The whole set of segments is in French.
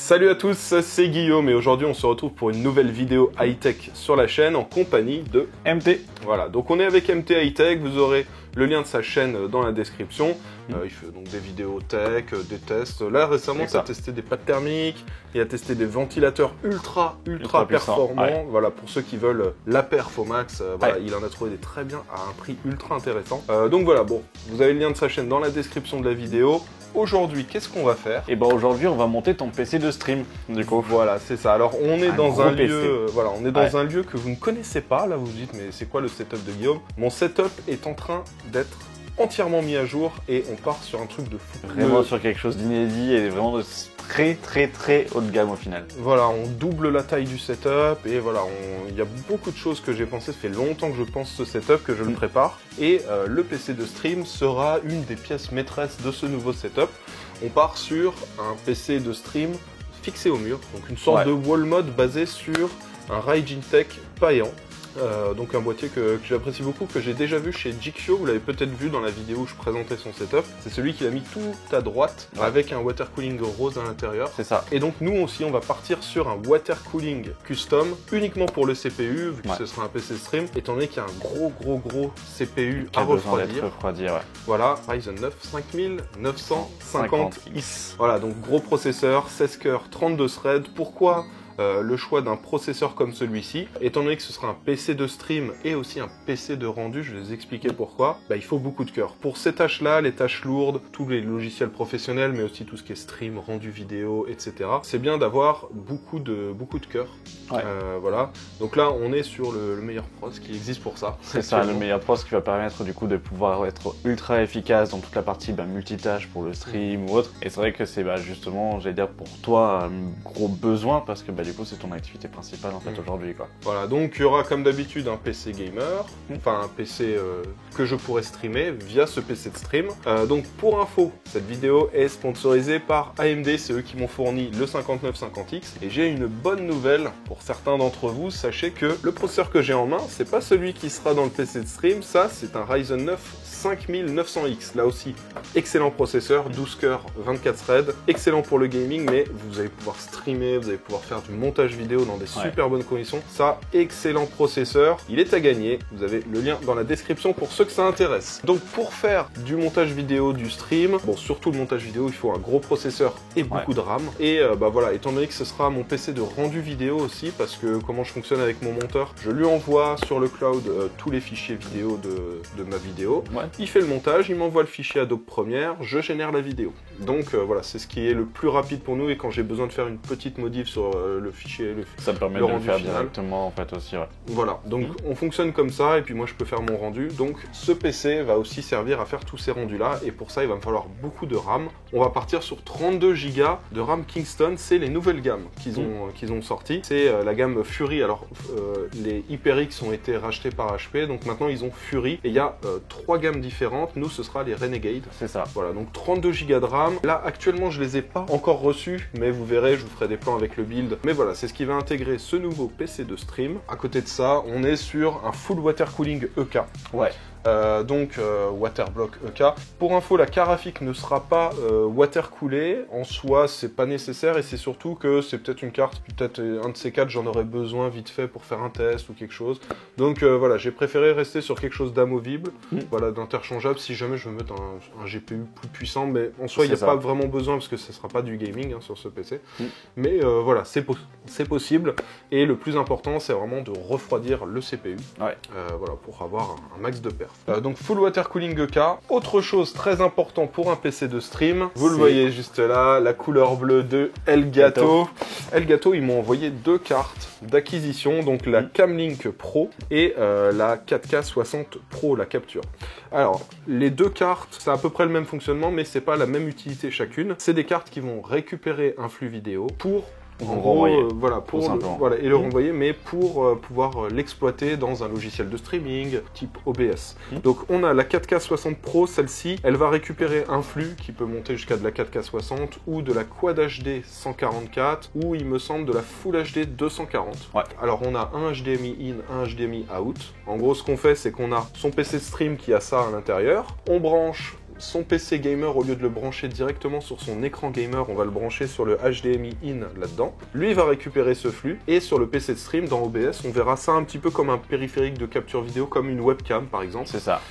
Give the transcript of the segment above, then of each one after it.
Salut à tous, c'est Guillaume et aujourd'hui on se retrouve pour une nouvelle vidéo high-tech sur la chaîne en compagnie de MT. Voilà, donc on est avec MT High-Tech, vous aurez le lien de sa chaîne dans la description. Il fait donc des vidéos tech, des tests. Là récemment il a testé des pattes thermiques, il a testé des ventilateurs ultra performants. Ouais. Voilà, pour ceux qui veulent la perf au max, voilà, il en a trouvé des très bien à un prix ultra intéressant. Donc voilà, bon, vous avez le lien de sa chaîne dans la description de la vidéo. Aujourd'hui, qu'est-ce qu'on va faire? Et ben aujourd'hui, on va monter ton PC de stream, du coup. Voilà, c'est ça. Alors, on est dans un lieu, voilà, on est dans un lieu que vous ne connaissez pas. Là, vous vous dites, mais c'est quoi le setup de Guillaume? Mon setup est en train d'être entièrement mis à jour et on part sur un truc de fou. Vraiment sur quelque chose d'inédit et vraiment de très haut de gamme au final. Voilà, on double la taille du setup et voilà, il y a beaucoup de choses que j'ai pensé. Ça fait longtemps que je pense ce setup, que je le prépare. Et le PC de stream sera une des pièces maîtresses de ce nouveau setup. On part sur un PC de stream fixé au mur, donc une sorte de wall mode basé sur un Raijin Tech Payan. Donc un boîtier que j'apprécie beaucoup, que j'ai déjà vu chez Jikyo, vous l'avez peut-être vu dans la vidéo où je présentais son setup. C'est celui qu'il a mis tout à droite avec un water cooling rose à l'intérieur. C'est ça. Et donc nous aussi on va partir sur un water cooling custom uniquement pour le CPU, vu que ce sera un PC stream, étant donné qu'il y a un gros CPU à refroidir. Voilà, Ryzen 9 5950X. Voilà, donc gros processeur, 16 cœurs, 32 threads. Pourquoi le choix d'un processeur comme celui-ci? Étant donné que ce sera un PC de stream et aussi un PC de rendu, je vais vous expliquer pourquoi. Il faut beaucoup de cœur. Pour ces tâches-là, les tâches lourdes, tous les logiciels professionnels, mais aussi tout ce qui est stream, rendu vidéo, etc. C'est bien d'avoir beaucoup de cœur. Voilà. Donc là, on est sur le meilleur pros qui existe pour ça. C'est ça, le meilleur pros qui va permettre du coup de pouvoir être ultra efficace dans toute la partie multitâche pour le stream ou autre. Et c'est vrai que c'est justement, j'allais dire pour toi, un gros besoin parce que du coup c'est ton activité principale en fait aujourd'hui quoi. Voilà, donc il y aura comme d'habitude un PC gamer, enfin un PC que je pourrais streamer via ce PC de stream. Donc pour info, cette vidéo est sponsorisée par AMD, c'est eux qui m'ont fourni le 5950X. Et j'ai une bonne nouvelle pour certains d'entre vous, sachez que le processeur que j'ai en main, c'est pas celui qui sera dans le PC de stream, ça c'est un Ryzen 9 5900X, là aussi excellent processeur, 12 cœurs, 24 threads, excellent pour le gaming, mais vous allez pouvoir streamer, vous allez pouvoir faire du montage vidéo dans des super bonnes conditions. Ça, excellent processeur, il est à gagner, vous avez le lien dans la description pour ceux que ça intéresse. Donc pour faire du montage vidéo, du stream, bon surtout le montage vidéo, il faut un gros processeur et beaucoup de RAM. Et voilà, étant donné que ce sera mon PC de rendu vidéo aussi, parce que comment je fonctionne avec mon monteur, je lui envoie sur le cloud tous les fichiers vidéo de ma vidéo. Il fait le montage, il m'envoie le fichier Adobe Premiere, je génère la vidéo. Donc voilà, c'est ce qui est le plus rapide pour nous et quand j'ai besoin de faire une petite modif sur le fichier, ça me permet de le faire directement en fait aussi. Voilà, donc on fonctionne comme ça et puis moi je peux faire mon rendu. Donc ce PC va aussi servir à faire tous ces rendus là et pour ça il va me falloir beaucoup de RAM. On va partir sur 32 Go de RAM Kingston, c'est les nouvelles gammes qu'ils ont sorties. C'est la gamme Fury, alors les HyperX ont été rachetés par HP, donc maintenant ils ont Fury et il y a 3 gammes différentes, nous ce sera les Renegade. C'est ça. Voilà, donc 32 Go de RAM. Là actuellement je les ai pas encore reçus, mais vous verrez, je vous ferai des plans avec le build. Mais voilà, c'est ce qui va intégrer ce nouveau PC de stream. À côté de ça, on est sur un full water cooling EK. Waterblock EK. Pour info, la carafique ne sera pas water coolée. En soi, c'est pas nécessaire et c'est surtout que c'est peut-être une carte, peut-être un de ces quatre, j'en aurais besoin vite fait pour faire un test ou quelque chose. Donc voilà, j'ai préféré rester sur quelque chose d'amovible, voilà, d'interchangeable si jamais je veux mettre un GPU plus puissant. Mais en soi, il n'y a pas vraiment besoin parce que ce sera pas du gaming sur ce PC. Mais voilà, c'est possible. Et le plus important, c'est vraiment de refroidir le CPU. Voilà, pour avoir un max de perf. Donc full water cooling EK. Autre chose très important pour un PC de stream, vous le voyez juste là, la couleur bleue de Elgato. Elgato, ils m'ont envoyé 2 cartes d'acquisition, donc la Camlink Pro et la 4K60 Pro, la capture. Alors, les 2 cartes, c'est à peu près le même fonctionnement, mais c'est pas la même utilité chacune. C'est des cartes qui vont récupérer un flux vidéo pour en gros, voilà, et le renvoyer, mais pour pouvoir l'exploiter dans un logiciel de streaming type OBS. Donc on a la 4K60 Pro, celle-ci, elle va récupérer un flux qui peut monter jusqu'à de la 4K60 ou de la Quad HD 144 ou il me semble de la Full HD 240. Alors on a un HDMI in, un HDMI out. En gros, ce qu'on fait, c'est qu'on a son PC stream qui a ça à l'intérieur. On branche son PC gamer, au lieu de le brancher directement sur son écran gamer, on va le brancher sur le HDMI in là-dedans. Lui, il va récupérer ce flux, et sur le PC de stream, dans OBS, on verra ça un petit peu comme un périphérique de capture vidéo, comme une webcam par exemple. C'est ça.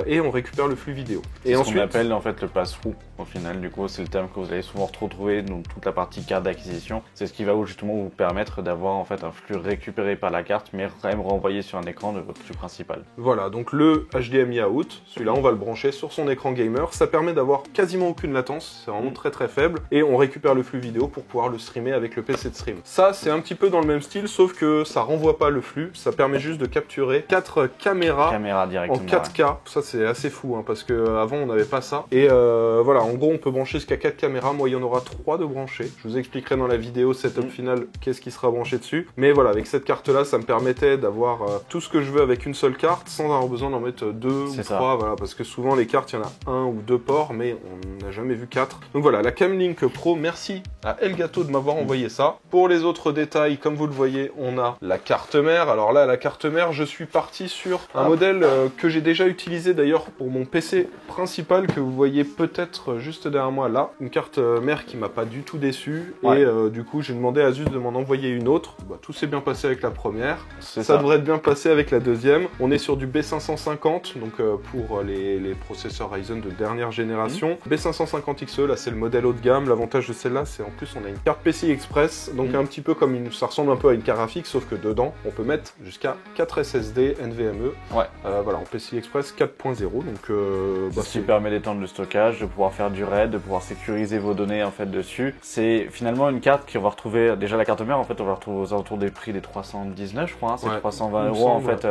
Et on récupère le flux vidéo. Et ensuite, ce qu'on appelle en fait le pass-through. Au final, du coup, c'est le terme que vous allez souvent retrouver dans toute la partie carte d'acquisition. C'est ce qui va justement vous permettre d'avoir en fait un flux récupéré par la carte, mais quand même renvoyé sur un écran de votre flux principal. Voilà, donc le HDMI out, celui-là, on va le brancher sur son écran gamer. Ça permet d'avoir quasiment aucune latence, c'est vraiment très très faible, et on récupère le flux vidéo pour pouvoir le streamer avec le PC de stream. Ça, c'est un petit peu dans le même style, sauf que ça renvoie pas le flux, ça permet juste de capturer 4 caméras en 4K. Ouais. Ça, c'est assez fou, hein, parce qu'avant, on n'avait pas ça. Et voilà, en gros, on peut brancher jusqu'à 4 caméras. Moi, il y en aura 3 de branchés. Je vous expliquerai dans la vidéo setup final qu'est-ce qui sera branché dessus. Mais voilà, avec cette carte-là, ça me permettait d'avoir tout ce que je veux avec une seule carte, sans avoir besoin d'en mettre 2 ou 3. Voilà, parce que souvent, les cartes, il y en a 1 ou 2 ports, mais on n'a jamais vu 4. Donc voilà, la Camlink Pro, merci à Elgato de m'avoir envoyé ça. Pour les autres détails, comme vous le voyez, on a la carte mère. Alors là, la carte mère, je suis parti sur un modèle que j'ai déjà utilisé d'ailleurs pour mon PC principal, que vous voyez peut-être juste derrière moi là. Une carte mère qui m'a pas du tout déçu. Ouais. Et du coup, j'ai demandé à Asus de m'en envoyer une autre. Bah, tout s'est bien passé avec la première. Ça devrait être bien passé avec la deuxième. On est sur du B550, donc pour les processeurs Ryzen de dernière génération. B550XE, là c'est le modèle haut de gamme. L'avantage de celle-là, c'est en plus on a une carte PCI Express, donc un petit peu comme ça ressemble un peu à une carte graphique, sauf que dedans, on peut mettre jusqu'à 4 SSD NVMe. Ouais. Voilà, en PCI Express 4.0, donc ce qui permet d'étendre le stockage, de pouvoir faire du RAID, de pouvoir sécuriser vos données en fait dessus. C'est finalement une carte qu'on va retrouver, déjà la carte mère en fait, on va retrouver aux alentours des prix des 319 je crois, hein, c'est 320 € en fait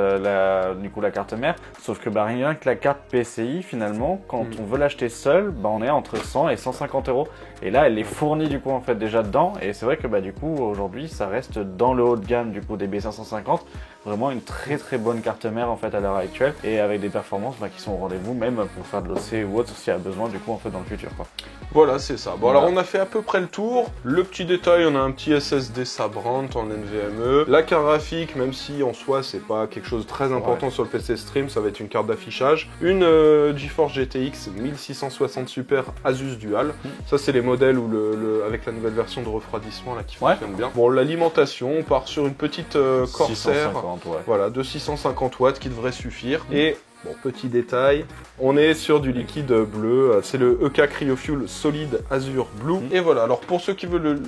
du coup la carte mère. Sauf que rien que la carte PCI finalement, quand on veut l'acheter seule, on est entre 100 et 150 €. Et là elle est fournie du coup en fait déjà dedans, et c'est vrai que du coup aujourd'hui ça reste dans le haut de gamme du coup des B550, vraiment une très très bonne carte mère en fait à l'heure actuelle, et avec des performances qui sont au rendez-vous même pour faire de l'OC ou autre s'il y a besoin du coup en fait dans le futur quoi. Voilà, c'est ça. Bon, alors on a fait à peu près le tour. Le petit détail, on a un petit SSD Sabrent en NVMe. La carte graphique, même si en soi c'est pas quelque chose de très important sur le PC Stream, ça va être une carte d'affichage. Une GeForce GTX 1660 Super Asus Dual. Ça c'est les modèles où avec la nouvelle version de refroidissement là qui fonctionne bien. Bon, l'alimentation, on part sur une petite Corsair, 650, voilà, de 650 watts qui devrait suffire. Et bon, petit détail, on est sur du liquide bleu, c'est le EK CryoFuel Solid Azure Blue. Et voilà, alors pour ceux qui veulent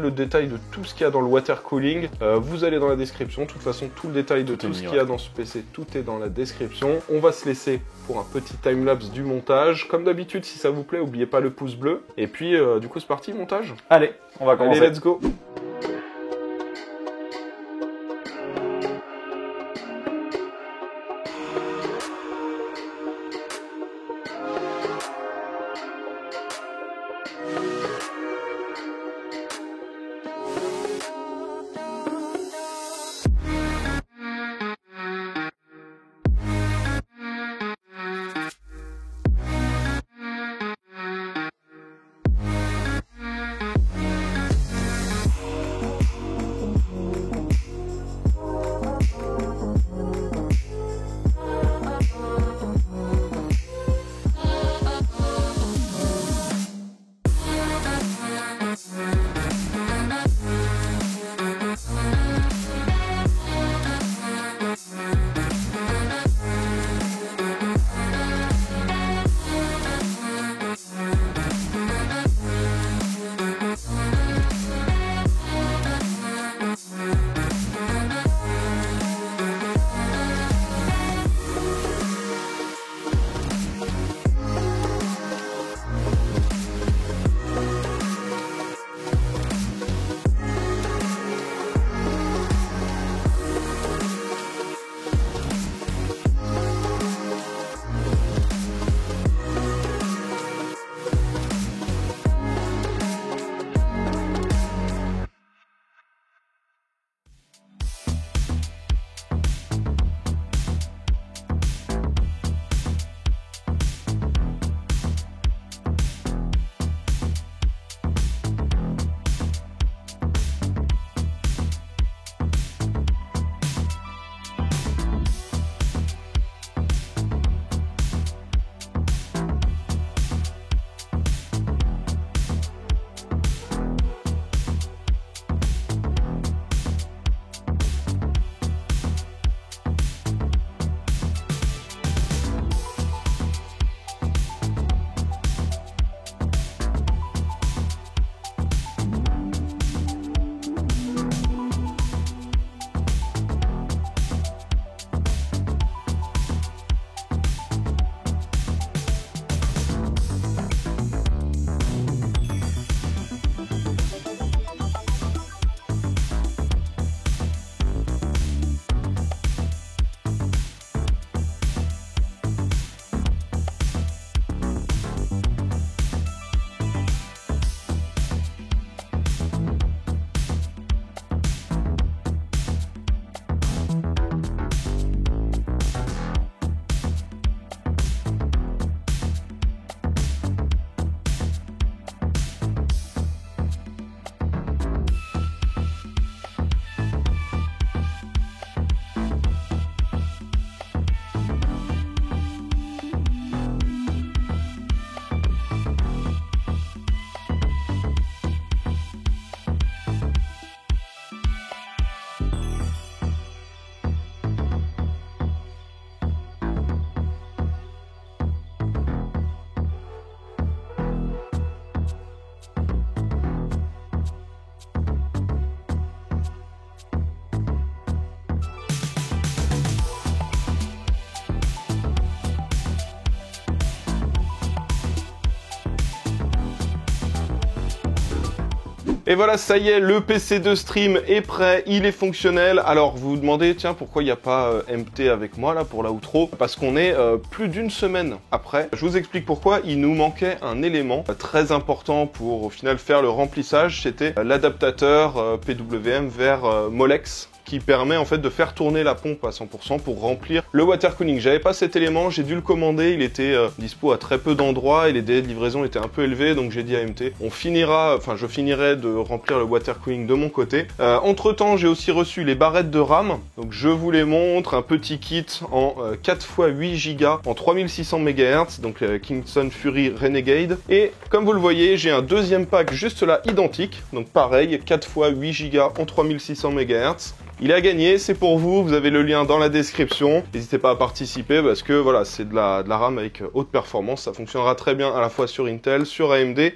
le détail de tout ce qu'il y a dans le water cooling, vous allez dans la description. De toute façon, tout le détail de tout ce qu'il y a dans ce PC, tout est dans la description. On va se laisser pour un petit timelapse du montage. Comme d'habitude, si ça vous plaît, n'oubliez pas le pouce bleu. Et puis, du coup, c'est parti, montage. Allez, on va commencer. Allez, let's go. Et voilà, ça y est, le PC de stream est prêt, il est fonctionnel. Alors vous vous demandez, tiens, pourquoi il n'y a pas MT avec moi là pour la outro? Parce qu'on est plus d'une semaine après. Je vous explique pourquoi. Il nous manquait un élément très important pour au final faire le remplissage, c'était l'adaptateur PWM vers Molex, qui permet en fait de faire tourner la pompe à 100% pour remplir le water cooling. J'avais pas cet élément, j'ai dû le commander, il était dispo à très peu d'endroits et les délais de livraison étaient un peu élevés, donc j'ai dit à MT, je finirai de remplir le water cooling de mon côté. Entre temps, j'ai aussi reçu les barrettes de RAM, donc je vous les montre, un petit kit en 4x8 Go en 3600 MHz, donc Kingston Fury Renegade, et comme vous le voyez, j'ai un deuxième pack juste là identique, donc pareil, 4x8 Go en 3600 MHz. Il a gagné, c'est pour vous, vous avez le lien dans la description. N'hésitez pas à participer parce que voilà, c'est de la RAM avec haute performance. Ça fonctionnera très bien à la fois sur Intel, sur AMD.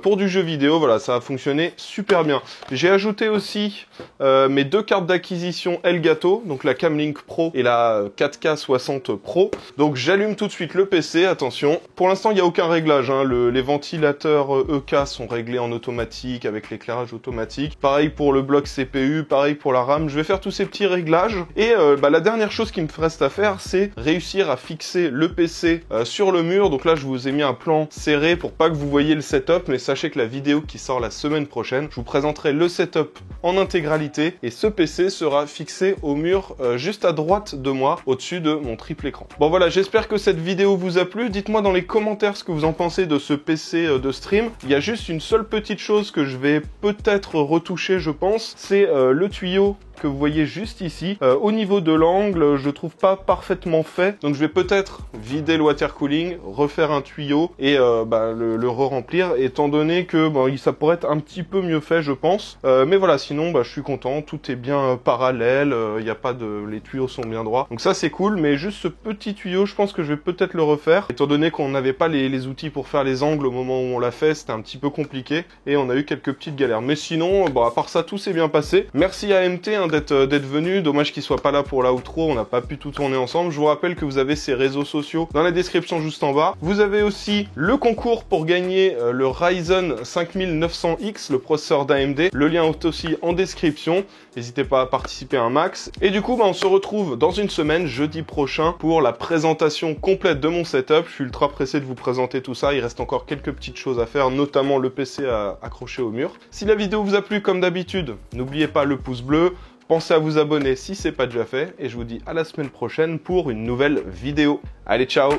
Pour du jeu vidéo, voilà, ça a fonctionné super bien. J'ai ajouté aussi mes deux cartes d'acquisition Elgato, donc la Camlink Pro et la 4K60 Pro. Donc j'allume tout de suite le PC, attention. Pour l'instant, il n'y a aucun réglage, hein. Les ventilateurs EK sont réglés en automatique avec l'éclairage automatique. Pareil pour le bloc CPU, pareil pour la RAM. Je vais faire tous ces petits réglages et la dernière chose qui me reste à faire, c'est réussir à fixer le PC sur le mur. Donc là, je vous ai mis un plan serré pour pas que vous voyez le setup, mais sachez que la vidéo qui sort la semaine prochaine, je vous présenterai le setup en intégralité et ce PC sera fixé au mur juste à droite de moi, au-dessus de mon triple écran. Bon voilà, j'espère que cette vidéo vous a plu. Dites-moi dans les commentaires ce que vous en pensez de ce PC de stream. Il y a juste une seule petite chose que je vais peut-être retoucher, je pense, c'est le tuyau que vous voyez juste ici. Au niveau de l'angle, je trouve pas parfaitement fait, donc je vais peut-être vider le water cooling, refaire un tuyau et le re-remplir, étant donné que ça pourrait être un petit peu mieux fait, je pense. Mais voilà, sinon je suis content, tout est bien parallèle, il y a pas les tuyaux sont bien droits, donc ça c'est cool. Mais juste ce petit tuyau, je pense que je vais peut-être le refaire, étant donné qu'on n'avait pas les outils pour faire les angles au moment où on l'a fait, c'était un petit peu compliqué et on a eu quelques petites galères. Mais sinon, à part ça, tout s'est bien passé. Merci à MT d'être venu, dommage qu'il soit pas là pour la outro, on n'a pas pu tout tourner ensemble. Je vous rappelle que vous avez ses réseaux sociaux dans la description juste en bas. Vous avez aussi le concours pour gagner le Ryzen 5900X, le processeur d'AMD. Le lien est aussi en description. N'hésitez pas à participer un max. Et du coup, on se retrouve dans une semaine, jeudi prochain, pour la présentation complète de mon setup. Je suis ultra pressé de vous présenter tout ça. Il reste encore quelques petites choses à faire, notamment le PC à accrocher au mur. Si la vidéo vous a plu, comme d'habitude, n'oubliez pas le pouce bleu. Pensez à vous abonner si c'est pas déjà fait. Et je vous dis à la semaine prochaine pour une nouvelle vidéo. Allez, ciao!